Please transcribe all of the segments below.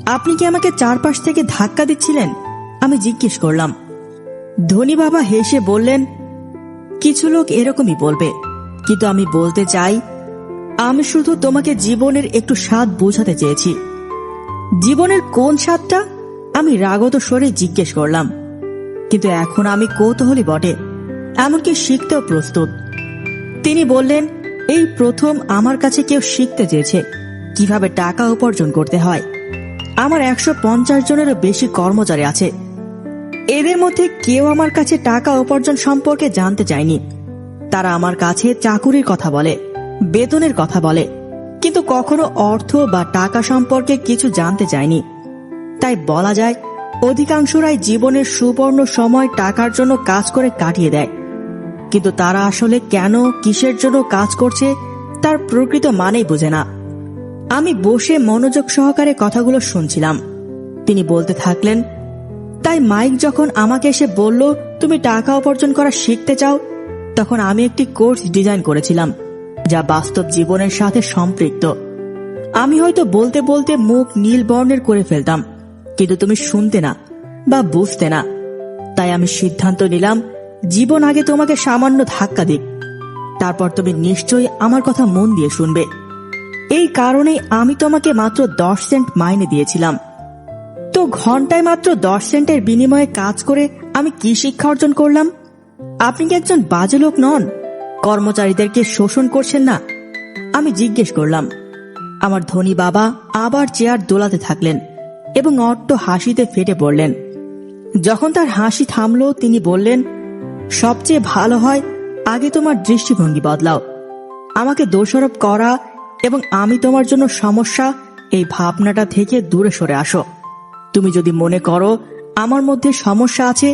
আপনি কি আমাকে চারপাশ থেকে ধাক্কা দিচ্ছিলেন? আমি জিজ্ঞেস করলাম। ধনী বাবা হেসে বললেন, কিছু লোক এরকমই বলবে, কিন্তু আমি বলতে চাই, আমি শুধু তোমাকে জীবনের একটু স্বাদ বোঝাতে চেয়েছি। জীবনের কোন স্বাদটা? আমি রাগত স্বরে জিজ্ঞেস করলাম। কিন্তু এখন আমি কৌতূহলী বটে, এমনকি শিখতেও প্রস্তুত। তিনি বললেন, এই প্রথম আমার কাছে কেউ শিখতে চেয়েছে কিভাবে টাকা উপার্জন করতে হয়। আমার 150 জনেরও বেশি কর্মচারী আছে। এদের মধ্যে কেউ আমার কাছে টাকা উপার্জন সম্পর্কে জানতে চায়নি। তারা আমার কাছে চাকুরির কথা বলে, বেতনের কথা বলে, কিন্তু কখনো অর্থ বা টাকা সম্পর্কে কিছু জানতে চায়নি। তাই বলা যায়, অধিকাংশরাই জীবনের সুবর্ণ সময় টাকার জন্য কাজ করে কাটিয়ে দেয়, কিন্তু তারা আসলে কেন, কিসের জন্য কাজ করছে তার প্রকৃত মানেই বোঝে না। আমি বসে মনোযোগ সহকারে কথাগুলো শুনছিলাম। তিনি বলতে থাকলেন, তাই মাইক যখন আমাকে এসে বলল, তুমি টাকা উপার্জন করা শিখতে চাও, তখন আমি একটি কোর্স ডিজাইন করেছিলাম যা বাস্তব জীবনের সাথে সম্পৃক্ত। আমি হয়তো বলতে বলতে মুখ নীল বর্ণের করে ফেলতাম, কিন্তু তুমি শুনতে না বা বুঝতে না। তাই আমি সিদ্ধান্ত নিলাম, জীবন আগে তোমাকে সামান্য ধাক্কা দিক, তারপর তুমি নিশ্চয়ই আমার কথা মন দিয়ে শুনবে। এই কারণেই আমি তোমাকে মাত্র 10 সেন্ট মাইনে দিয়েছিলাম। তো ঘন্টায় মাত্র 10 সেন্টের বিনিময়ে কাজ করে আমি কি শিক্ষা অর্জন করলাম? আপনি কি একজন বাজে লোক নন? কর্মচারীদেরকে শোষণ করছেন না? আমি জিজ্ঞেস করলাম। আমার ধনী বাবা আবার চেয়ার দোলাতে থাকলেন এবং অট্ট হাসিতে ফেটে পড়লেন। যখন তার হাসি থামল, তিনি বললেন, সবচেয়ে ভালো হয় আগে তোমার দৃষ্টিভঙ্গি বদলাও। আমাকে দোষারোপ করা এবং আমি তোমার জন্য সমস্যা, এই ভাবনাটা থেকে দূরে সরে আসো। তুমি যদি মনে করো আমার মধ্যে সমস্যা আছে,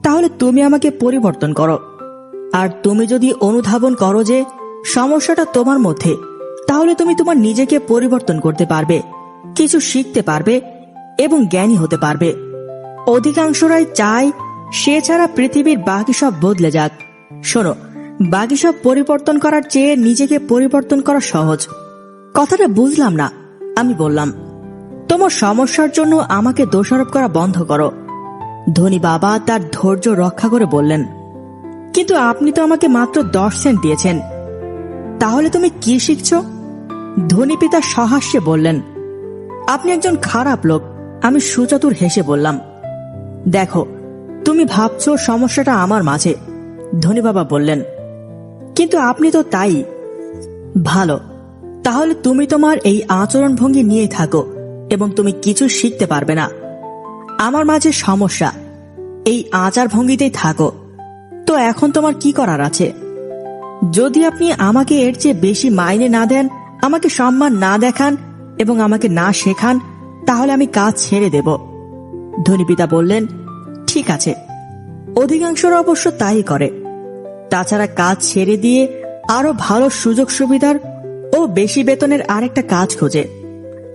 তাহলে তুমি আমাকে পরিবর্তন করো। আর তুমি যদি অনুধাবন করো যে সমস্যাটা তোমার মধ্যে, তাহলে তুমি তোমার নিজেকে পরিবর্তন করতে পারবে, কিছু শিখতে পারবে এবং জ্ঞানী হতে পারবে। অধিকাংশরাই চায় সে ছাড়া পৃথিবীর বাকি সব বদলে যাক। শোনো, বাকি সব পরিবর্তন করার চেয়ে নিজেকে পরিবর্তন করা সহজ। কথাটা বুঝলাম না। আমি বললাম, তোমার সমস্যার জন্য আমাকে দোষারোপ করা বন্ধ করো। ধনী বাবা তার ধৈর্য রক্ষা করে বললেন, কিন্তু আপনি তো আমাকে মাত্র 10 সেন্ট দিয়েছেন, তাহলে তুমি কি শিখছো? ধনী পিতা সহাস্যে বললেন, আপনি একজন খারাপ লোক। আমি সুচতুর হেসে বললাম, দেখো, তুমি ভাবছো সমস্যাটা আমার মাঝে। ধনী বাবা বললেন, কিন্তু আপনি তো তাই। ভালো, তাহলে তুমি তোমার এই আচরণ ভঙ্গি নিয়ে থাকো এবং তুমি কিছু শিখতে পারবে না। আমার মাঝে সমস্যা, এই আচার ভঙ্গিতেই থাকো। তো এখন তোমার কি করার আছে? যদি আপনি আমাকে এর চেয়ে বেশি মাইনে না দেন, আমাকে সম্মান না দেখান এবং আমাকে না শেখান, তাহলে আমি কাজ ছেড়ে দেব। ধনী পিতা বললেন, ঠিক আছে। অধিকাংশরা অবশ্য তাই করে। তাছাড়া কাজ ছেড়ে দিয়ে আরো ভালো সুযোগ সুবিধার ও বেশি বেতনের আরেকটা কাজ খোঁজে।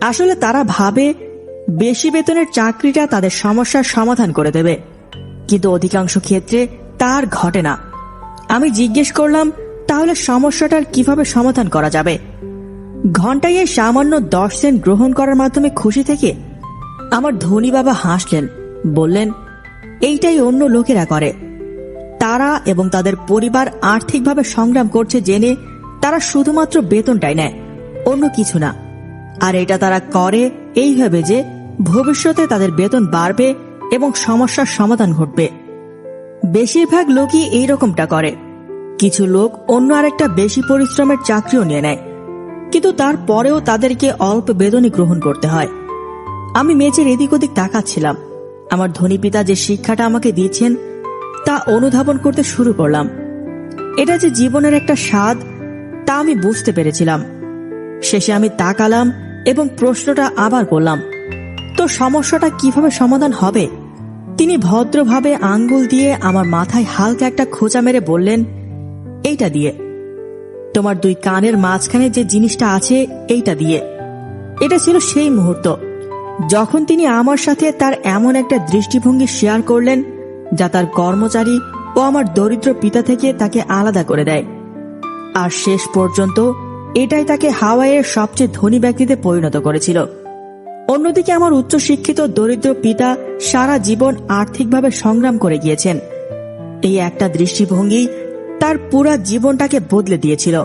আসলে তারা ভাবে বেশি বেতনের চাকরিটা তাদের সমস্যার সমাধান করে দেবে, কিন্তু অধিকাংশ ক্ষেত্রে তার ঘটে না। আমি জিজ্ঞেস করলাম, তাহলে সমস্যাটার কিভাবে সমাধান করা যাবে? ঘন্টায় সামান্য 10 সেন্ট গ্রহণ করার মাধ্যমে খুশি থেকে? আমার ধনী বাবা হাসলেন, বললেন, এইটাই অন্য লোকেরা করে। তারা এবং তাদের পরিবার আর্থিকভাবে সংগ্রাম করছে জেনে তারা শুধুমাত্র বেতনটাই নেয়, অন্য কিছু না। আর এটা তারা করে এইভাবে যে ভবিষ্যতে তাদের বেতন বাড়বে এবং সমস্যার সমাধান ঘটবে। বেশিরভাগ লোকই এইরকমটা করে। কিছু লোক অন্য আরেকটা বেশি পরিশ্রমের চাকরিও নিয়ে নেয়, কিন্তু তারপরেও তাদেরকে অল্প বেতনই গ্রহণ করতে হয়। আমি মেঝের এদিক ওদিক তাকাচ্ছিলাম। আমার ধনী পিতা যে শিক্ষাটা আমাকে দিয়েছেন তা অনুধাবন করতে শুরু করলাম। এটা যে জীবনের একটা স্বাদ, তা আমি বুঝতে পেরেছিলাম। শেষে আমি তাকালাম এবং প্রশ্নটা আবার করলাম, তো সমস্যাটা কিভাবে সমাধান হবে? তিনি ভদ্রভাবে আঙ্গুল দিয়ে আমার মাথায় হালকা একটা খোঁচা মেরে বললেন, এইটা দিয়ে। তোমার 2 কানের মাঝখানে যে জিনিসটা আছে, এইটা দিয়ে। এটা ছিল সেই মুহূর্ত যখন তিনি আমার সাথে তার এমন একটা দৃষ্টিভঙ্গি শেয়ার করলেন যা তার কর্মচারী ও আমার দরিদ্র পিতা থেকে তাকে আলাদা করে দেয়। আর শেষ পর্যন্ত এটাই তাকে হাওয়াইয়ের সবচেয়ে ধনী ব্যক্তিতে পরিণত করেছিল। অন্যদিকে আমার উচ্চশিক্ষিত দরিদ্র পিতা সারা জীবন আর্থিকভাবে সংগ্রাম করে গিয়েছেন। এই একটা দৃষ্টিভঙ্গি তার পুরা জীবনটাকে বদলে দিয়েছিল।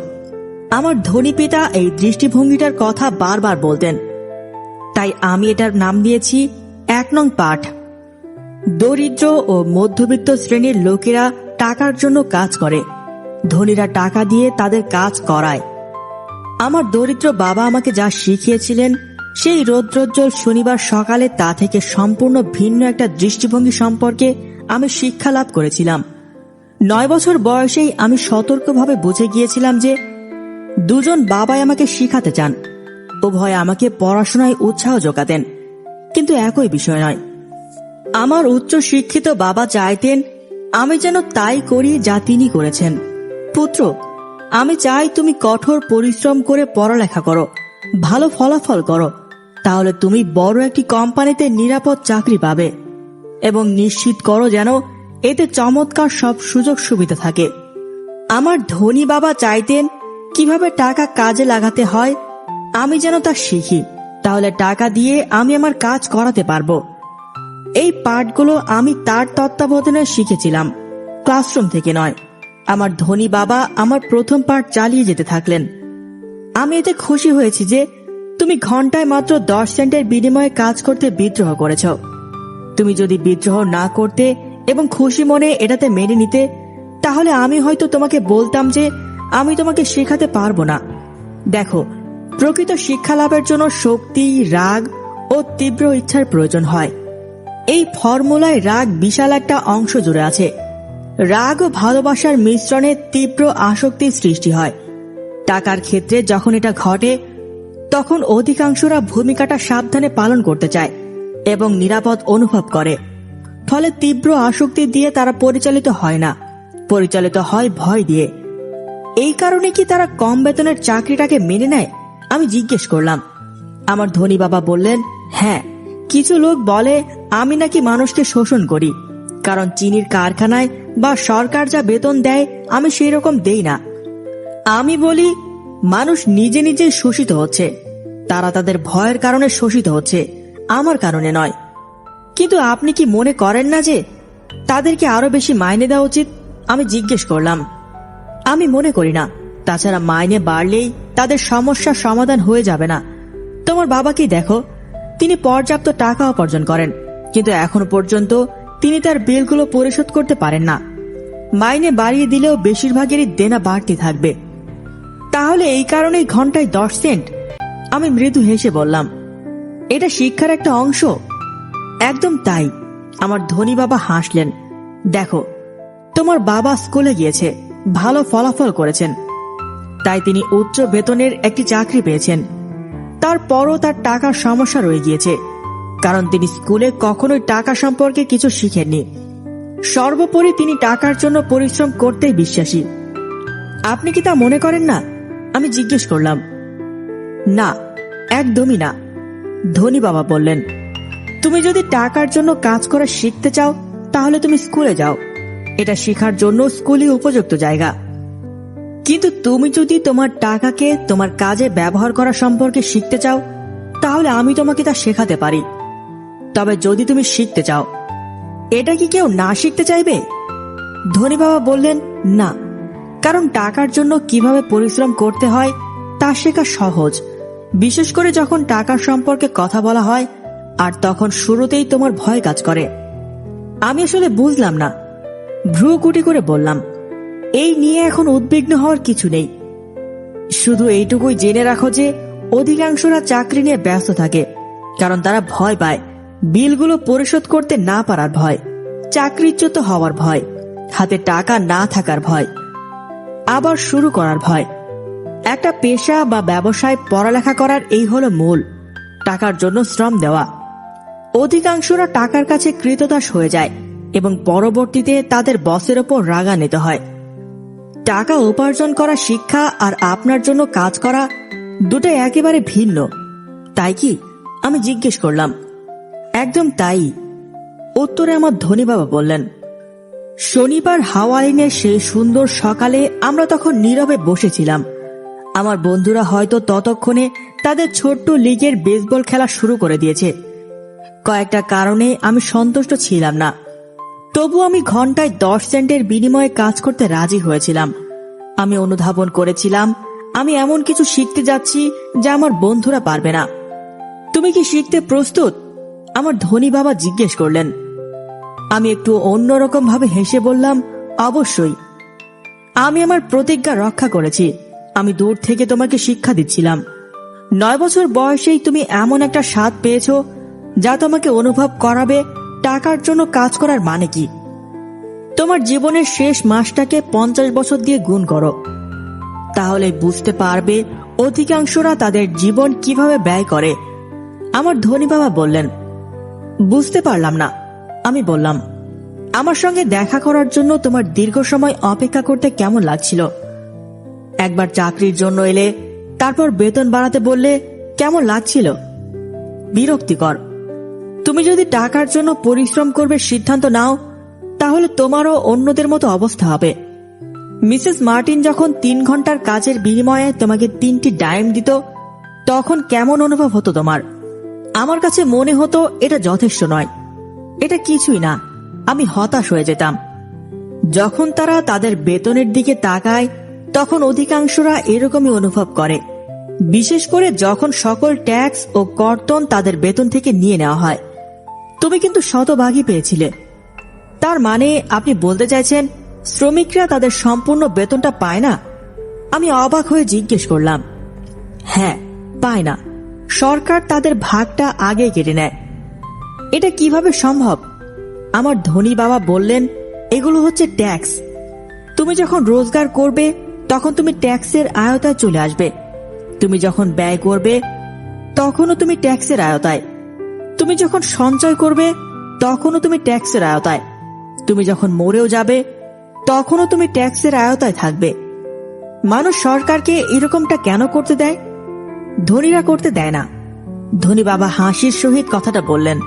আমার ধনী পিতা এই দৃষ্টিভঙ্গিটার কথা বারবার বলতেন, তাই আমি এটার নাম দিয়েছি 1 নং পাঠ। দরিদ্র ও মধ্যবিত্ত শ্রেণীর লোকেরা টাকার জন্য কাজ করে, ধনীরা টাকা দিয়ে তাদের কাজ করায়। আমার দরিদ্র বাবা আমাকে যা শিখিয়েছিলেন, সেই রৌদ্রোজ্জ্বল শনিবার সকালে তা থেকে সম্পূর্ণ ভিন্ন একটা দৃষ্টিভঙ্গি সম্পর্কে আমি শিক্ষা লাভ করেছিলাম। 9 বছর বয়সেই আমি সতর্কভাবে বুঝে গিয়েছিলাম যে দুজন বাবাই আমাকে শিখাতে চান। উভয় আমাকে পড়াশোনায় উৎসাহ যোগাতেন, কিন্তু একই বিষয় নয়। আমার উচ্চ শিক্ষিত বাবা চাইতেন আমি যেন তাই করি যা তিনি করেছেন। পুত্র, আমি চাই তুমি কঠোর পরিশ্রম করে পড়ালেখা করো, ভালো ফলাফল করো, তাহলে তুমি বড় একটি কোম্পানিতে নিরাপদ চাকরি পাবে এবং নিশ্চিত করো যেন এতে চমৎকার সব সুযোগ সুবিধা থাকে। আমার ধনী বাবা চাইতেন কিভাবে টাকা কাজে লাগাতে হয় আমি যেন তা শিখি, তাহলে টাকা দিয়ে আমি আমার কাজ করাতে পারবো। এই পাঠগুলো আমি তার তত্ত্বাবধানে শিখেছিলাম, ক্লাসরুম থেকে নয়। আমার ধনী বাবা আমার প্রথম পাঠ চালিয়ে যেতে থাকলেন। আমি এতে খুশি হয়েছি যে তুমি ঘন্টায় মাত্র 10 সেন্টের বিনিময়ে কাজ করতে বিদ্রোহ করেছ। তুমি যদি বিদ্রোহ না করতে এবং খুশি মনে এটাতে মেনে নিতে, তাহলে আমি হয়তো তোমাকে বলতাম যে আমি তোমাকে শেখাতে পারবো না। দেখো, প্রকৃত শিক্ষা লাভের জন্য শক্তি, রাগ ও তীব্র ইচ্ছার প্রয়োজন হয়। এই ফর্মুলায় রাগ বিশাল একটা অংশ জুড়ে আছে। রাগ ও ভালোবাসার মিশ্রণে তীব্র আসক্তির সৃষ্টি হয়। টাকার ক্ষেত্রে যখন এটা ঘটে, তখন অধিকাংশরা ভূমিকাটা সাবধানে পালন করতে চায় এবং নিরাপদ অনুভব করে। ফলে তীব্র আসক্তি দিয়ে তারা পরিচালিত হয় না, পরিচালিত হয় ভয় দিয়ে। এই কারণে কি তারা কম বেতনের চাকরিটাকে মেনে নেয়? আমি জিজ্ঞেস করলাম। আমার ধনী বাবা বললেন, হ্যাঁ, কিছু লোক বলে আমি নাকি মানুষকে শোষণ করি, কারণ চিনির কারখানায় বা সরকার যা বেতন দেয় আমি সেই রকম দেই না। আমি বলি মানুষ নিজে নিজে শোষিত হচ্ছে, তারা তাদের ভয়ের কারণে শোষিত হচ্ছে, আমার কারণে নয়। কিন্তু আপনি কি মনে করেন না যে তাদেরকে আরো বেশি মাইনে দেওয়া উচিত? আমি জিজ্ঞেস করলাম। আমি মনে করি না। তাছাড়া মাইনে বাড়লেই তাদের সমস্যার সমাধান হয়ে যাবে না। তোমার বাবাকেই দেখো, তিনি পর্যাপ্ত টাকা উপার্জন করেন, কিন্তু এখনো পর্যন্ত তিনি তার বিলগুলো পরিশোধ করতে পারেন না। মাইনে বাড়িয়ে দিলেও বেশিরভাগেরই দেনা বাড়তে থাকবে। তাহলে এই কারণেই ঘন্টায় 10 সেন্ট? আমি মৃদু হেসে বললাম, এটা শিক্ষার একটা অংশ। একদম তাই। আমার ধনী বাবা হাসলেন। দেখো, তোমার বাবা স্কুলে গিয়েছে, ভালো ফলাফল করেছেন, তাই তিনি উচ্চ বেতনের একটি চাকরি পেয়েছেন। তারপরও তার টাকার সমস্যা রয়ে গিয়েছে, কারণ তিনি স্কুলে কখনোই টাকা সম্পর্কে কিছু শিখেননি। সর্বোপরি তিনি টাকার জন্য পরিশ্রম করতেই বিশ্বাসী। আপনি কি তা মনে করেন না? আমি জিজ্ঞেস করলাম। না, একদমই না, ধনী বাবা বললেন। তুমি যদি টাকার জন্য কাজ করা শিখতে চাও, তাহলে তুমি স্কুলে যাও। এটা শেখার জন্য স্কুলই উপযুক্ত জায়গা। কিন্তু তুমি যদি তোমার টাকাকে তোমার কাজে ব্যবহার করা সম্পর্কে শিখতে চাও, তাহলে আমি তোমাকে তা শেখাতে পারি। তবে যদি তুমি শিখতে চাও, এটা কি কেউ না শিখতে চাইবে? ধনী বাবা বললেন, না, কারণ টাকার জন্য কিভাবে পরিশ্রম করতে হয় তা শেখা সহজ, বিশেষ করে যখন টাকার সম্পর্কে কথা বলা হয়, আর তখন শুরুতেই তোমার ভয় কাজ করে। আমি আসলে বুঝলাম না। ভ্রু কুটি করে বললাম, এই নিয়ে এখন উদ্বিগ্ন হওয়ার কিছু নেই। শুধু এইটুকুই জেনে রাখো যে অধিকাংশরা চাকরি নিয়ে ব্যস্ত থাকে, কারণ তারা ভয় পায়। বিলগুলো পরিশোধ করতে না পারার ভয়, চাকরিচ্যুত হওয়ার ভয়, হাতে টাকা না থাকার ভয়, আবার শুরু করার ভয়। একটা পেশা বা ব্যবসায় পড়ালেখা করার এই হলো মূল, টাকার জন্য শ্রম দেওয়া। অধিকাংশরা টাকার কাছে কৃতদাস হয়ে যায় এবং পরবর্তীতে তাদের বসের ওপর রাগান্বিত হয়। টাকা উপার্জন করা শিক্ষা আর আপনার জন্য কাজ করা দুটোই একেবারে ভিন্ন, তাই কি? আমি জিজ্ঞেস করলাম। একদম তাই, উত্তরে আমার ধনী বাবা বললেন। শনিবার হাওয়াইনের সেই সুন্দর সকালে আমরা তখন নীরবে বসেছিলাম। আমার বন্ধুরা হয়তো ততক্ষণে তাদের ছোট্ট লিগের বেসবল খেলা শুরু করে দিয়েছে। কয়েকটা কারণে আমি সন্তুষ্ট ছিলাম না, তবু আমি ঘন্টায় 10 সেন্টের বিনিময়ে কাজ করতে রাজি হয়েছিলাম। আমি অনুধাবন করেছিলাম আমি এমন কিছু শিখতে যাচ্ছি যা আমার বন্ধুরা পারবে না। তুমি কি শিখতে প্রস্তুত? আমার ধনী বাবা জিজ্ঞেস করলেন। আমি একটু অন্যরকম ভাবে হেসে বললাম, অবশ্যই। আমি আমার প্রতিজ্ঞা রক্ষা করেছি। আমি দূর থেকে তোমাকে শিক্ষা দিচ্ছিলাম। 9 বছর বয়সেই তুমি এমন একটা স্বাদ পেয়েছ যা তোমাকে অনুভব করাবে টাকার জন্য কাজ করার মানে কি। তোমার জীবনের শেষ মাসটাকে 50 বছর দিয়ে গুণ করো, তাহলে বুঝতে পারবে অধিকাংশরা তাদের জীবন কিভাবে ব্যয় করে। আমার ধনী বাবা বললেন, বুঝতে পারলাম না। আমি বললাম, আমার সঙ্গে দেখা করার জন্য তোমার দীর্ঘ সময় অপেক্ষা করতে কেমন লাগছিল? একবার চাকরির জন্য এলে, তারপর বেতন বাড়াতে বললে কেমন লাগছিল? বিরক্তিকর। তুমি যদি টাকার জন্য পরিশ্রম করবে সিদ্ধান্ত নাও, তাহলে তোমারও অন্যদের মতো অবস্থা হবে। মিসেস মার্টিন যখন 3 ঘন্টার কাজের বিনিময়ে তোমাকে 3টি ডাইম দিত, তখন কেমন অনুভব হতো তোমার? আমার কাছে মনে হতো এটা যথেষ্ট নয়, এটা কিছুই না। আমি হতাশ হয়ে যেতাম। যখন তারা তাদের বেতনের দিকে তাকায়, তখন অধিকাংশরা এরকমই অনুভব করে, বিশেষ করে যখন সকল ট্যাক্স ও কর্তন তাদের বেতন থেকে নিয়ে নেওয়া হয়। তুমি কিন্তু শতভাগই পেয়েছিলে। তার মানে আপনি বলতে চাইছেন শ্রমিকরা তাদের সম্পূর্ণ বেতনটা পায় না? আমি অবাক হয়ে জিজ্ঞেস করলাম। হ্যাঁ, পায় না। সরকার তাদের ভাগটা আগে কেটে নেয়। এটা কিভাবে সম্ভব? আমার ধনী বাবা বললেন, এগুলো হচ্ছে ট্যাক্স। তুমি যখন রোজগার করবে তখন তুমি ট্যাক্সের আওতায় চলে আসবে। তুমি যখন ব্যয় করবে তখনও তুমি ট্যাক্সের আওতায়। তুমি যখন সঞ্চয় করবে তখনও তুমি ট্যাক্সের আওতায়। তুমি যখন মরেও যাবে তখনও তুমি ট্যাক্সের আওতায় থাকবে। মানুষ সরকারকে এরকমটা কেন করতে দেয়? ধনীরা করতে দেয় না। ধনী বাবা হাসির সহিত কথাটা বললেন।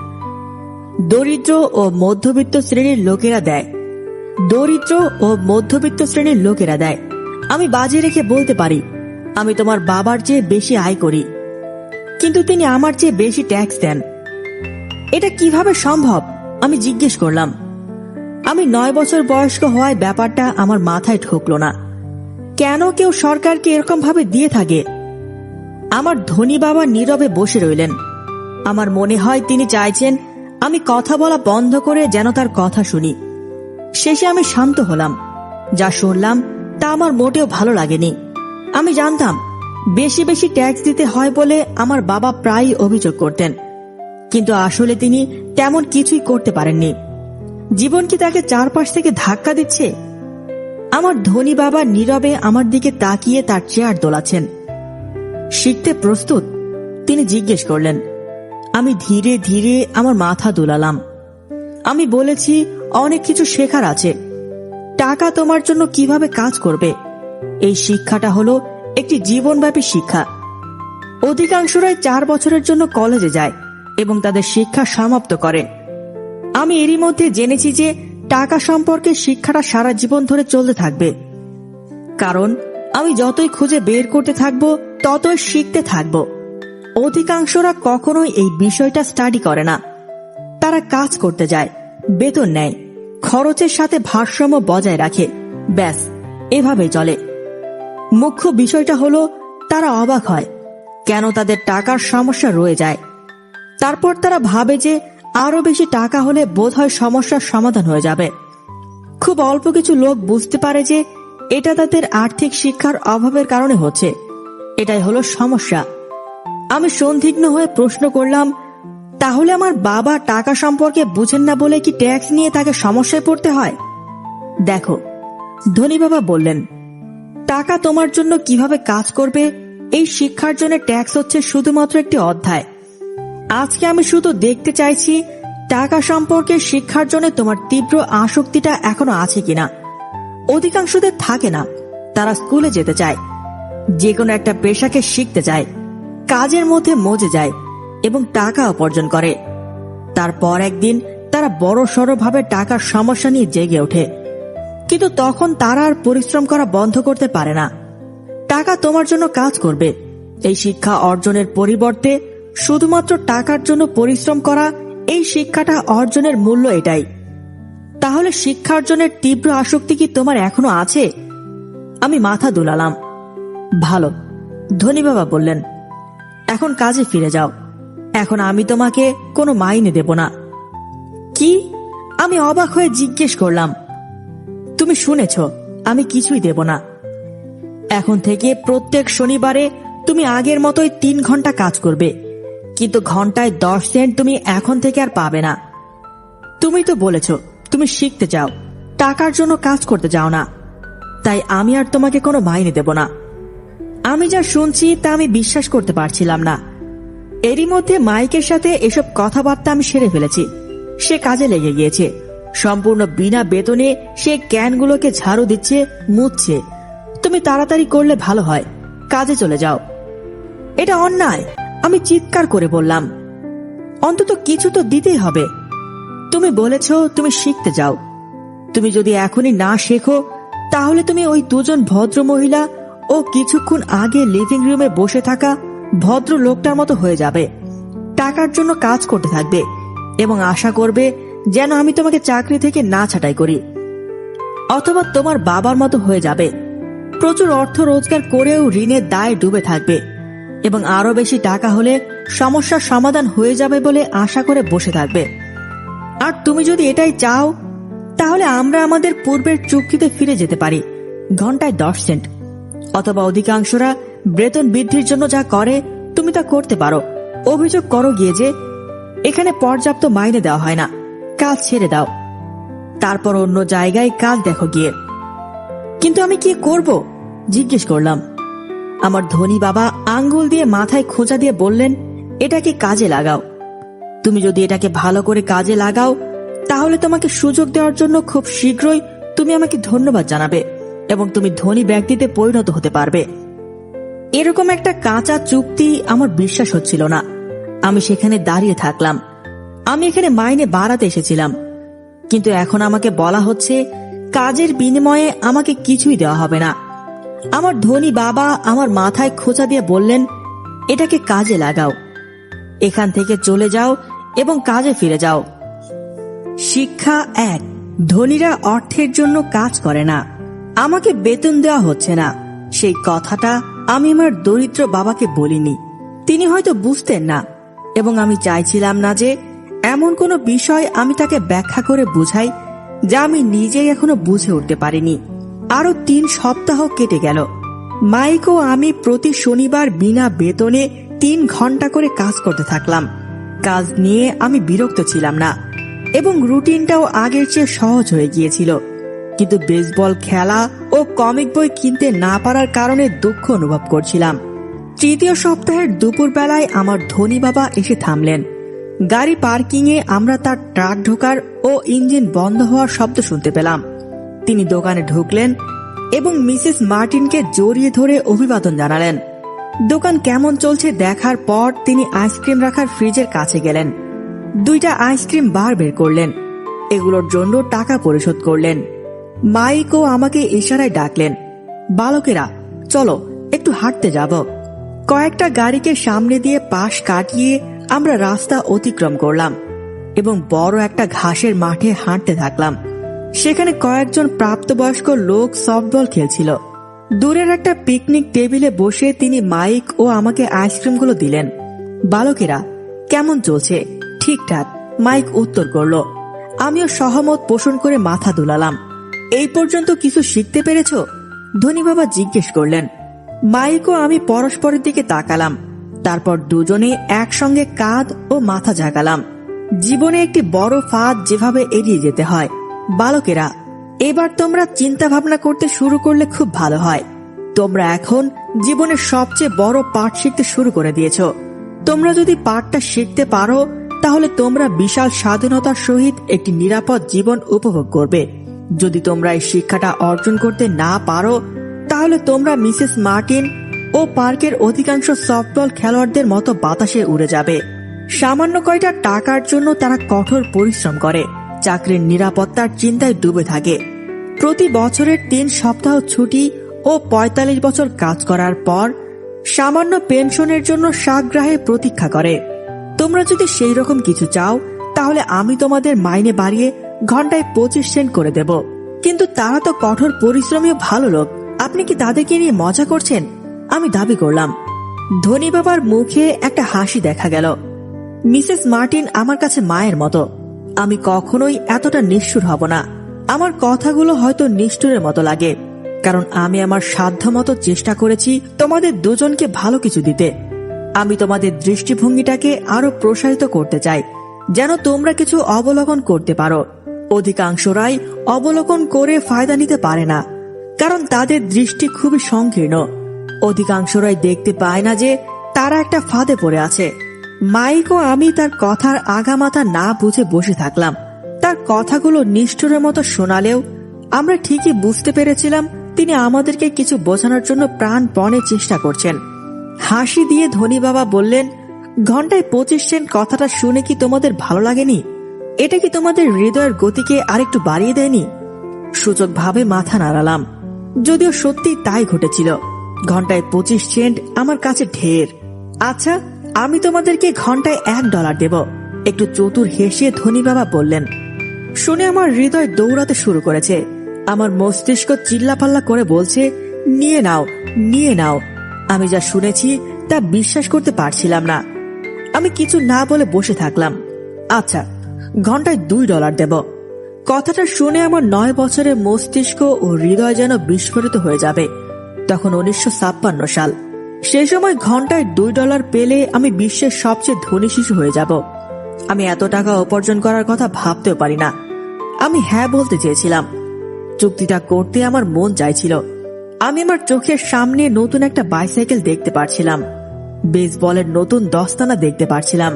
দরিদ্র ও মধ্যবিত্ত শ্রেণীর লোকেরা দেয়। দরিদ্র ও মধ্যবিত্ত শ্রেণীর লোকেরা দেয়। আমি বাজি রেখে বলতে পারি, আমি তোমার বাবার চেয়ে বেশি আয় করি, কিন্তু তিনি আমার চেয়ে বেশি ট্যাক্স দেন। এটা কিভাবে সম্ভব? আমি জিজ্ঞেস করলাম। আমি 9 বছর বয়স্ক হওয়ায় ব্যাপারটা আমার মাথায় ঢুকলো না। কেন কেউ সরকারকে এরকম ভাবে দিয়ে থাকে? আমার ধনী বাবা নীরবে বসে রইলেন। আমার মনে হয় তিনি চাইছেন আমি কথা বলা বন্ধ করে যেন তার কথা শুনি। শেষে আমি শান্ত হলাম। যা শুনলাম তা আমার মোটেও ভালো লাগেনি। আমি জানতাম বেশি বেশি ট্যাক্স দিতে হয় বলে আমার বাবা প্রায়ই অভিযোগ করতেন, কিন্তু আসলে তিনি তেমন কিছুই করতে পারেননি। জীবন কি তাকে চারপাশ থেকে ধাক্কা দিচ্ছে? আমার ধনী বাবা নীরবে আমার দিকে তাকিয়ে তার চেয়ার দোলাচ্ছেন। শিখতে প্রস্তুত? তিনি জিজ্ঞেস করলেন। আমি ধীরে ধীরে আমার মাথা দুলালাম। আমি বলেছি, অনেক কিছু শেখার আছে। টাকা তোমার জন্য কিভাবে কাজ করবে, এই শিক্ষাটা হলো একটি জীবনব্যাপী শিক্ষা। অধিকাংশরাই 4 বছরের জন্য কলেজে যায় এবং তাদের শিক্ষা সমাপ্ত করে। আমি এরই মধ্যে জেনেছি যে টাকা সম্পর্কে শিক্ষাটা সারা জীবন ধরে চলতে থাকবে, কারণ আমি যতই খুঁজে বের করতে থাকবো ততই শিখতে থাকবো। অধিকাংশরা কখনোই এই বিষয়টা স্টাডি করে না। তারা কাজ করতে যায়, বেতন নেয়, খরচের সাথে ভারসাম্য বজায় রাখে, ব্যাস এভাবেই চলে। মুখ্য বিষয়টা হলো তারা অবাক হয় কেন তাদের টাকার সমস্যা রয়ে যায়। তারপর তারা ভাবে যে আরো বেশি টাকা হলে বোধহয় সমস্যার সমাধান হয়ে যাবে। খুব অল্প কিছু লোক বুঝতে পারে যে এটা তাদের আর্থিক শিক্ষার অভাবের কারণে হচ্ছে। এটাই হলো সমস্যা। আমি সন্দিগ্ধ হয়ে প্রশ্ন করলাম, তাহলে আমার বাবা টাকা সম্পর্কে বুঝেন না বলে কি ট্যাক্স নিয়ে তাকে সমস্যায় পড়তে হয়? দেখো, ধনী বাবা বললেন, টাকা তোমার জন্য কিভাবে কাজ করবে এই শিক্ষার জন্য ট্যাক্স হচ্ছে শুধুমাত্র একটি অধ্যায়। আজকে আমি শুধু দেখতে চাইছি টাকা সম্পর্কে শিক্ষার জন্য তোমার তীব্র আসক্তিটা এখনো আছে কিনা। অধিকাংশদের থাকে না। তারা স্কুলে যেতে চায়, যে কোনো একটা পেশাকে শিখতে চায়, কাজের মধ্যে মজে যায় এবং টাকা উপার্জন করে। তারপর একদিন তারা বড় সড় ভাবে টাকার সমস্যা নিয়ে জেগে ওঠে, কিন্তু তখন তারা আর পরিশ্রম করা বন্ধ করতে পারে না। টাকা তোমার জন্য কাজ করবে। এই শিক্ষা অর্জনের পরিবর্তে শুধুমাত্র টাকার জন্য পরিশ্রম করা, এই শিক্ষাটা অর্জনের মূল্য এটাই। তাহলে শিক্ষা অর্জনের তীব্র আসক্তি কি তোমার এখনো আছে? আমি মাথা দুলালাম। ভালো, ধনী বাবা বললেন, এখন কাজে ফিরে যাও। এখন আমি তোমাকে কোনো মাইনে দেব না। কি? আমি অবাক হয়ে জিজ্ঞেস করলাম। তুমি শুনেছ, আমি কিছুই দেব না। এখন থেকে প্রত্যেক শনিবারে তুমি আগের মতোই 3 ঘন্টা কাজ করবে, কিন্তু ঘন্টায় 10 সেন্ট তুমি এখন থেকে আর পাবে না। তুমি তো বলেছ তুমি শিখতে চাও, টাকার জন্য কাজ করতে চাও না, তাই আমি আর তোমাকে কোনো মাইনে দেব না। আমি যা শুনছি তা আমি বিশ্বাস করতে পারছিলাম না। এরই মধ্যে মাইকের সাথে এসব কথাবার্তা আমি সেরে ফেলেছি। সে কাজে লেগে গিয়েছে। সম্পূর্ণ বিনা বেতনে সে ক্যানগুলোকে ঝাড়ু দিচ্ছে, মুছছে। তুমি তাড়াতাড়ি করলে ভালো হয়, কাজে চলে যাও। এটা অন্যায়, আমি চিৎকার করে বললাম। অন্তত কিছু তো দিতেই হবে। তুমি বলেছ তুমি শিখতে যাও। তুমি যদি এখনই না শেখো, তাহলে তুমি ওই 2 জন ভদ্র মহিলা ও কিছুক্ষণ আগে লিভিং রুমে বসে থাকা ভদ্র লোকটার মতো হয়ে যাবে। টাকার জন্য কাজ করতে থাকবে এবং আশা করবে যেন আমি তোমাকে চাকরি থেকে না ছাঁটাই করি। অথবা তোমার বাবার মতো হয়ে যাবে, প্রচুর অর্থ রোজগার করেও ঋণের দায়ে ডুবে থাকবে এবং আরো বেশি টাকা হলে সমস্যার সমাধান হয়ে যাবে বলে আশা করে বসে থাকবে। আর তুমি যদি এটাই চাও, তাহলে আমরা আমাদের পূর্বের চুক্তিতে ফিরে যেতে পারি, ঘন্টায় 10 সেন্ট। অথবা অধিকাংশরা বেতন বৃদ্ধির জন্য যা করে তুমি তা করতে পারো। অভিযোগ করো গিয়ে যে এখানে পর্যাপ্ত মাইনে দেওয়া হয় না, কাজ ছেড়ে দাও, তারপর অন্য জায়গায় কাজ দেখো গিয়ে। কিন্তু আমি কি করব জিজ্ঞেস করলাম। আমার ধনী বাবা আঙ্গুল দিয়ে মাথায় খোঁচা দিয়ে বললেন, এটাকে কাজে লাগাও। তুমি যদি এটাকে ভালো করে কাজে লাগাও, তাহলে তোমাকে সুযোগ দেওয়ার জন্য খুব শীঘ্রই তুমি আমাকে ধন্যবাদ জানাবে এবং তুমি ধনী ব্যক্তিতে পরিণত হতে পারবে। এরকম একটা কাঁচা চুক্তি আমার বিশ্বাস হচ্ছিল না। আমি সেখানে দাঁড়িয়ে থাকলাম। আমি এখানে মাইনে বাড়াতে এসেছিলাম, কিন্তু এখন আমাকে বলা হচ্ছে কাজের বিনিময়ে আমাকে কিছুই দেওয়া হবে না। আমার ধনী বাবা আমার মাথায় খোঁচা দিয়ে বললেন, এটাকে কাজে লাগাও। এখান থেকে চলে যাও এবং কাজে ফিরে যাও। শিক্ষা 1, ধনীরা অর্থের জন্য কাজ করে না। আমাকে বেতন দেওয়া হচ্ছে না, সেই কথাটা আমি আমার দরিদ্র বাবাকে বলিনি। তিনি হয়তো বুঝতেন না এবং আমি চাইছিলাম না যে এমন কোনো বিষয় আমি তাকে ব্যাখ্যা করে বুঝাই যা আমি নিজেই এখনো বুঝে উঠতে পারিনি। আরো 3 সপ্তাহ কেটে গেল। মাইক ও আমি প্রতি শনিবার বিনা বেতনে 3 ঘন্টা করে কাজ করতে থাকলাম। কাজ নিয়ে আমি বিরক্ত ছিলাম না এবং রুটিনটাও আগের চেয়ে সহজ হয়ে গিয়েছিল, কিন্তু বেসবল খেলা ও কমিক বই কিনতে না পারার কারণে দুঃখ অনুভব করছিলাম। 3য় সপ্তাহের দুপুর বেলায় আমার ধনী বাবা এসে থামলেন। গাড়ি পার্কিং এ আমরা তার ট্রাক ঢোকার ও ইঞ্জিন বন্ধ হওয়ার শব্দ শুনতে পেলাম। তিনি দোকানে ঢুকলেন এবং মিসেস মার্টিনকে জড়িয়ে ধরে অভিবাদন জানালেন। দোকান কেমন চলছে দেখার পর তিনি আইসক্রিম রাখার ফ্রিজের কাছে গেলেন। 2টা আইসক্রিম বার বের করলেন। এগুলোর জন্য টাকা পরিশোধ করলেন। মাইক ও আমাকে ইশারায় ডাকলেন, বালকেরা চলো একটু হাঁটতে যাব। কয়েকটা গাড়িকে সামনে দিয়ে পাশ কাটিয়ে আমরা রাস্তা অতিক্রম করলাম এবং বড় একটা ঘাসের মাঠে হাঁটতে থাকলাম। সেখানে কয়েকজন প্রাপ্তবয়স্ক লোক সফটবল খেলছিল। দূরের একটা পিকনিক টেবিলে বসে তিনি মাইক ও আমাকে আইসক্রিমগুলো দিলেন। বালকেরা কেমন চলছে? ঠিকঠাক, মাইক উত্তর করল। আমিও সহমত পোষণ করে মাথা দুলালাম। এই পর্যন্ত কিছু শিখতে পেরেছ? ধনী বাবা জিজ্ঞেস করলেন। মাইক ও আমি পরস্পরের দিকে তাকালাম, তারপর দুজনে একসঙ্গে কাঁধ ও মাথা ঝাঁকালাম। জীবনে একটি বড় ফাঁদ যেভাবে এড়িয়ে যেতে হয়। বালকেরা, এবার তোমরা চিন্তা ভাবনা করতে শুরু করলে খুব ভালো হয়। তোমরা এখন জীবনের সবচেয়ে বড় পাঠ শিখতে শুরু করে দিয়েছ। তোমরা যদি পাঠটা শিখতে পারো, তাহলে তোমরা বিশাল স্বাধীনতার সহিত একটি নিরাপদ জীবন উপভোগ করবে। যদি তোমরা এই শিক্ষাটা অর্জন করতে না পারো, তাহলে তোমরা মিসেস মার্টিন ও পার্কের অধিকাংশ সফটবল খেলোয়াড়দের মতো বাতাসে উড়ে যাবে। সামান্য কয়টা টাকার জন্য তারা কঠোর পরিশ্রম করে, চাকরির নিরাপত্তার চিন্তায় ডুবে থাকে। প্রতি বছরের 3 সপ্তাহ ছুটি ও ও ৪৫ বছর কাজ করার পর সামান্য পেনশনের জন্য সাগ্রাহে প্রতীক্ষা করে। তোমরা যদি সেই রকম কিছু চাও তাহলে আমি তোমাদের মাইনে বাড়িয়ে ঘন্টায় 25 সেন্ট করে দেব। কিন্তু তারা তো কঠোর পরিশ্রমী ও ভালো লোক, আপনি কি তাদেরকে নিয়ে মজা করছেন? আমি দাবি করলাম। ধনী বাবার মুখে একটা হাসি দেখা গেল। মিসেস মার্টিন আমার কাছে মায়ের মতো। আমি কখনোই এতটা নিষ্ঠুর হব না। আমার কথাগুলো হয়তো নিষ্ঠুরের মতো লাগে, কারণ আমি আমার সাধ্যমতো চেষ্টা করেছি তোমাদের দুজনকে ভালো কিছু দিতে। আমি তোমাদের দৃষ্টিভঙ্গিটাকে আরো প্রসারিত করতে চাই, যেন তোমরা কিছু অবলোকন করতে পারো। অধিকাংশরাই অবলোকন করে ফায়দা নিতে পারে না, কারণ তাদের দৃষ্টি খুবই সংকীর্ণ। অধিকাংশরাই দেখতে পায় না যে তারা একটা ফাঁদে পড়ে আছে। মাইক ও আমি তার কথার আগামাথা না বুঝে বসে থাকলাম। তার কথাগুলো নিষ্ঠুরের মতো শোনালেও আমরা ঠিকই বুঝতে পেরেছিলাম তিনি আমাদেরকে কিছু বোঝানোর জন্য প্রাণপণে চেষ্টা করছেন। হাসি দিয়ে ধনী বাবা বললেন, ঘন্টায় 25 সেন্ট কথাটা শুনে কি তোমাদের ভালো লাগেনি? এটা কি তোমাদের হৃদয়ের গতিকে আরেকটু বাড়িয়ে দেয়নি? সূচকভাবে মাথা নাড়ালাম। যদিও সত্যি তাই ঘটেছিল। ঘন্টায় 25 সেন্ট আমার কাছে ঢের। আচ্ছা, আমি তোমাদেরকে ঘন্টায় $1 দেব, একটু চতুর হেসে ধনী বাবা বললেন। শুনে আমার হৃদয় দৌড়াতে শুরু করেছে। আমার মস্তিষ্ক চিল্লাপাল্লা করে বলছে, নিয়ে নাও, নিয়ে নাও। আমি যা শুনেছি তা বিশ্বাস করতে পারছিলাম না। আমি কিছু না বলে বসে থাকলাম। আচ্ছা, ঘন্টায় $2 দেব। কথাটা শুনে আমার 9 বছরের মস্তিষ্ক ও হৃদয় যেন বিস্ফোরিত হয়ে যাবে। তখন 1956 সাল। সেই সময় ঘন্টায় $2 পেলে আমি বিশ্বের সবচেয়ে ধনী শিশু হয়ে যাব। আমি এত টাকা উপার্জন করার কথা ভাবতেও পারি না। আমি হ্যাঁ বলতে চেয়েছিলাম। চুক্তিটা করতে আমার মন চাইছিল। আমি আমার চোখের সামনে নতুন একটা বাইসাইকেল দেখতে পারছিলাম, বেসবলের নতুন দস্তানা দেখতে পারছিলাম,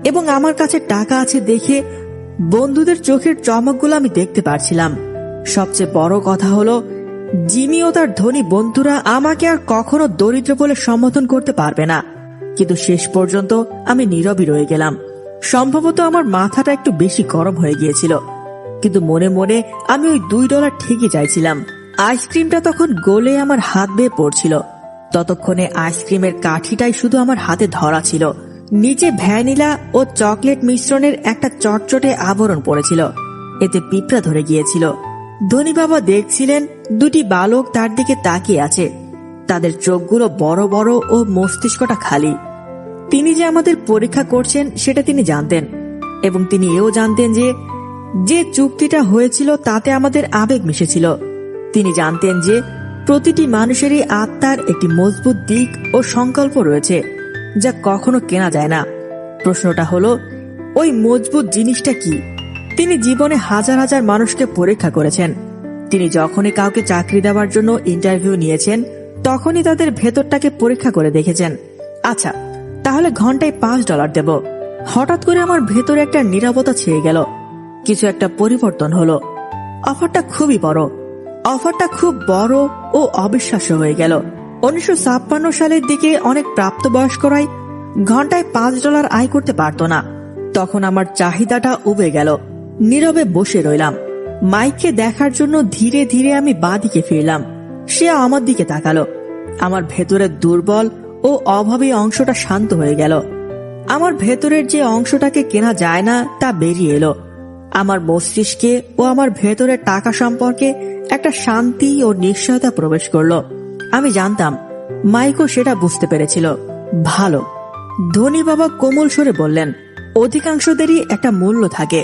এবং আমার কাছে টাকা আছে দেখে বন্ধুদের চোখের চমকগুলো আমি দেখতে পারছিলাম। সবচেয়ে বড় কথা হলো, জিমি ও তার ধনী বন্ধুরা আমাকে আর কখনো দরিদ্র বলে সম্বোধন করতে পারবে না। কিন্তু শেষ পর্যন্ত আমি নীরবই রয়ে গেলাম। সম্ভবত আমার মাথাটা একটু বেশি গরম হয়ে গিয়েছিল, কিন্তু মনে মনে আমি ওই $2 ঠিকই চাইছিলাম। আইসক্রিমটা তখন গলে আমার হাত বেয়ে পড়ছিল। ততক্ষণে আইসক্রিমের কাঠিটাই শুধু আমার হাতে ধরা ছিল। নিচে ভ্যানিলা ও চকলেট মিশ্রণের একটা চটচটে আবরণ পড়েছিল, এতে পিঁপড়া ধরে গিয়েছিল। ধনী বাবা দেখছিলেন দুটি বালক তার দিকে তাকিয়ে আছে। তাদের চোখগুলো বড় বড় ও মস্তিষ্কটা খালি। তিনি যে আমাদের পরীক্ষা করছেন সেটা তিনি জানতেন, এবং তিনি এও জানতেন যে যে চুক্তিটা হয়েছিল তাতে আমাদের আবেগ মিশেছিল। তিনি জানতেন যে প্রতিটি মানুষেরই আত্মার একটি মজবুত দিক ও সংকল্প রয়েছে, যা কখনো কেনা যায় না। প্রশ্নটা হলো, ওই মজবুত জিনিসটা কি? তিনি জীবনে হাজার হাজার মানুষকে পরীক্ষা করেছেন। তিনি যখনই কাউকে চাকরি দেওয়ার জন্য ইন্টারভিউ নিয়েছেন, তখনই তাদের ভেতরটাকে পরীক্ষা করে দেখেছেন। আচ্ছা, তাহলে ঘন্টায় $5 দেব। হঠাৎ করে আমার ভেতরে একটা নীরবতা ছেয়ে গেল। কিছু একটা পরিবর্তন হলো। অফারটা খুবই বড়। অফারটা খুব বড় ও অবিশ্বাস্য হয়ে গেল। 1956 সালের দিকে অনেক প্রাপ্তবয়স্করাই ঘন্টায় $5 আয় করতে পারত না। তখন আমার চাহিদাটা উবে গেল। নীরবে বসে রইলাম। মাইককে দেখার জন্য ধীরে ধীরে আমি বাঁদিকে ফিরলাম। সে আমার দিকে তাকালো। আমার ভেতরের দুর্বল ও অভাবী অংশটা শান্ত হয়ে গেল। আমার ভেতরের যে অংশটাকে কেনা যায় না তা বেরিয়ে এলো। আমার মস্তিষ্কে ও আমার ভেতরের টাকা সম্পর্কে একটা শান্তি ও নিশ্চয়তা প্রবেশ করলো। আমি জানতাম মাইকও সেটা বুঝতে পেরেছিল। ভালো। ধনী বাবা কোমল স্বরে বললেন, অধিকাংশদেরই একটা মূল্য থাকে,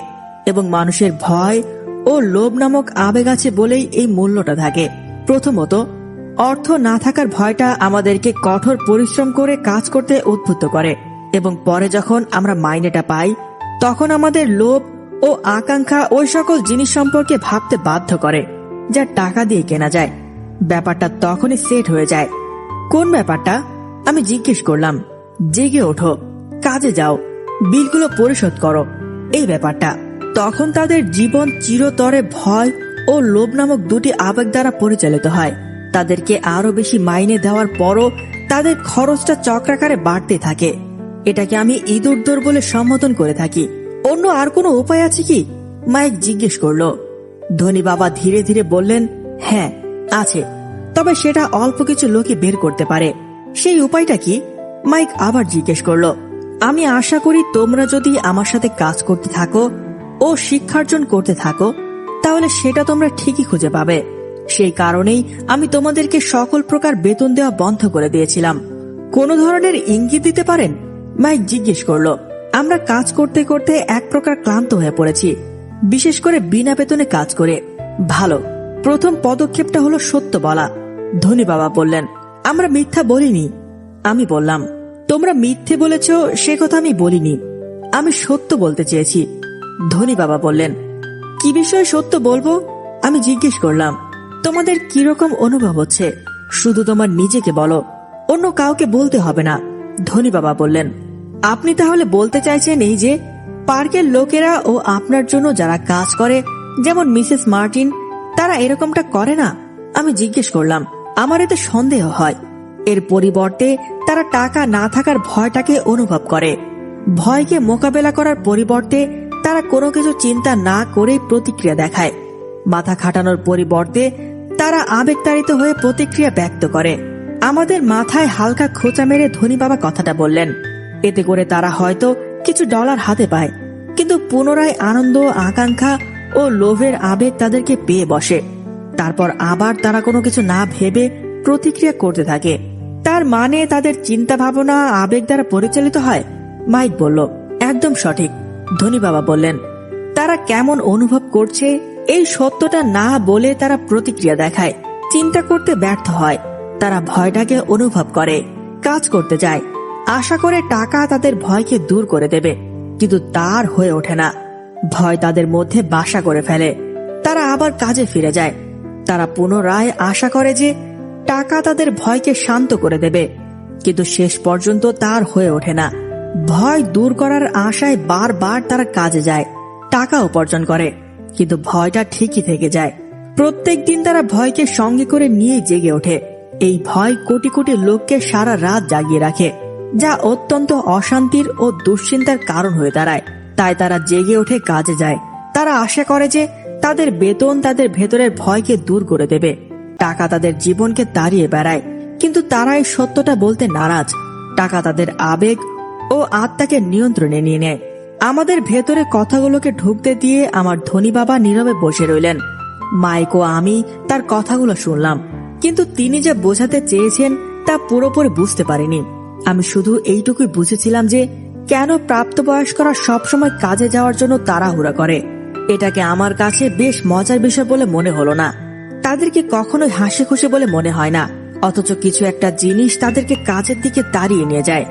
এবং মানুষের ভয় ও লোভ নামক আবেগ আছে বলেই এই মূল্যটা থাকে। প্রথমত, অর্থ না থাকার ভয়টা আমাদেরকে কঠোর পরিশ্রম করে কাজ করতে উদ্বুদ্ধ করে, এবং পরে যখন আমরা মাইনেটা পাই তখন আমাদের লোভ ও আকাঙ্ক্ষা ওই সকল জিনিস সম্পর্কে ভাবতে বাধ্য করে যা টাকা দিয়ে কেনা যায়। ব্যাপারটা তখনই সেট হয়ে যায়। কোন ব্যাপারটা? আমি জিজ্ঞেস করলাম। জেগে ওঠো, কাজে যাও, বিলগুলো পরিশোধ করো, এই ব্যাপারটা। তখন তাদের জীবন চিরতরে ভয় ও লোভ নামক দুটি আবেগ দ্বারা পরিচালিত হয়। তাদেরকে আরো বেশি মাইনে দেওয়ার পরও তাদের খরচটা চক্রাকারে বাড়তে থাকে। এটাকে আমি ইঁদুর দৌড় বলে সম্বোধন করে থাকি। অন্য আর কোনো উপায় আছে কি? মাইক জিজ্ঞেস করলো। ধনী বাবা ধীরে ধীরে বললেন, হ্যাঁ আছে। তবে সেটা অল্প কিছু লোকই বের করতে পারে। সেই উপায়টা কি? মাইক আবার জিজ্ঞেস করলো। আমি আশা করি তোমরা যদি আমার সাথে কাজ করতে থাকো ও শিক্ষার্জন করতে থাকো তাহলে সেটা তোমরা ঠিকই খুঁজে পাবে। সেই কারণেই আমি তোমাদেরকে সকল প্রকার বেতন দেওয়া বন্ধ করে দিয়েছিলাম। কোনো ধরনের ইঙ্গিত দিতে পারেন? মাইক জিজ্ঞেস করলো। আমরা কাজ করতে করতে এক প্রকার ক্লান্ত হয়ে পড়েছি, বিশেষ করে বিনা বেতনে কাজ করে। ভালো, প্রথম পদক্ষেপটা হলো সত্য বলা। ধনী বাবা বললেন, আমরা মিথ্যা বলিনি। আমি বললাম, তোমরা মিথ্যে বলেছ সে কথা আমি বলিনি, আমি সত্য বলতে চেয়েছি। ধনী বাবা বললেন, কি বিষয়ে সত্য বলবো? আমি জিজ্ঞেস করলাম, তোমাদের কিরকম অনুভব হচ্ছে শুধু তোমার নিজেকে বলো, অন্য কাউকে বলতে হবে না। ধনী বাবা বললেন, আপনি তাহলে বলতে চাইছেন এই যে পার্কের লোকেরা ও আপনার জন্য যারা কাজ করে, যেমন মিসেস মার্টিন, তারা এরকমটা করে না? আমি জিজ্ঞেস করলাম, আমার এতে সন্দেহ হয়। এর পরিবর্তে তারা টাকা না থাকার ভয়টাকে অনুভব করে। ভয়কে মোকাবেলা করার পরিবর্তে তারা কোনো কিছু চিন্তা না করে প্রতিক্রিয়া দেখায়। মাথা খাটানোর পরিবর্তে তারা আবেগতাড়িত হয়ে প্রতিক্রিয়া ব্যক্ত করে। আমাদের মাথায় হালকা খোঁচা মেরে ধনী বাবা কথাটা বললেন। এতে করে তারা হয়তো কিছু ডলার হাতে পায়, কিন্তু পুনরায় আনন্দ, আকাঙ্ক্ষা ও লোভের আবেগ তাদেরকে পেয়ে বসে। তারপর আবার তারা কোনো কিছু না ভেবে প্রতিক্রিয়া করতে থাকে। তার মানে তাদের চিন্তা ভাবনা আবেগ দ্বারা পরিচালিত হয়। মাইক বলল, একদম সঠিক। ধনী বাবা বললেন, তারা কেমন অনুভব করছে এই সত্যটা না বলে তারা প্রতিক্রিয়া দেখায়, চিন্তা করতে ব্যর্থ হয়। তারা ভয়টাকে অনুভব করে, কাজ করতে যায়, আশা করে টাকা তাদের ভয়কে দূর করে দেবে, কিন্তু তার হয়ে ওঠে না। ভয় তাদের মধ্যে বাসা করে ফেলে। তারা আবার কাজে ফিরে যায়। তারা পুনরায় আশা করে যে টাকা তাদের ভয়কে শান্ত করে দেবে, কিন্তু শেষ পর্যন্ত তার হয়ে ওঠে না। ভয় দূর করার আশায় বারবার তারা কাজে যায়, টাকা উপার্জন করে, কিন্তু ভয়টা ঠিকই থেকে যায়। প্রত্যেক দিন তারা ভয়কে সঙ্গে করে নিয়ে জেগে ওঠে। এই ভয় কোটি কোটি লোককে সারা রাত জাগিয়ে রাখে, যা অত্যন্ত অশান্তির ও দুশ্চিন্তার কারণ হয়ে দাঁড়ায়। তাই তারা জেগে ওঠে, কাজে যায়। তারা আশা করে যে তাদের বেতন তাদের ভেতরের ভয়কে দূর করে দেবে, টাকা তাদের জীবনকে তাড়িয়ে বেড়ায়। কিন্তু তারা এই সত্যটা বলতে নারাজ। টাকা তাদের আবেগ ও আত্মাকে নিয়ন্ত্রণে নিয়ে নেয়। আমাদের ভেতরে কথাগুলোকে ঢুকতে দিয়ে আমার ধনী বাবা নীরবে বসে রইলেন। মাইক ও আমি তার কথাগুলো শুনলাম, কিন্তু তিনি যে বোঝাতে চেয়েছেন তা পুরোপুরি বুঝতে পারিনি। আমি শুধু এইটুকুই বুঝেছিলাম যে কেন প্রাপ্তবয়স্করা সবসময় কাজে যাওয়ার জন্য তাড়াহুড়া করে। এটাকে আমার কাছে বেশ মজার বিষয় বলে মনে হলো না। তাদেরকে কখনোই হাসি খুশি বলে মনে হয় না, অথচ কিছু একটা জিনিস তাদেরকে কাজের দিকে তাড়িয়ে নিয়ে যায়।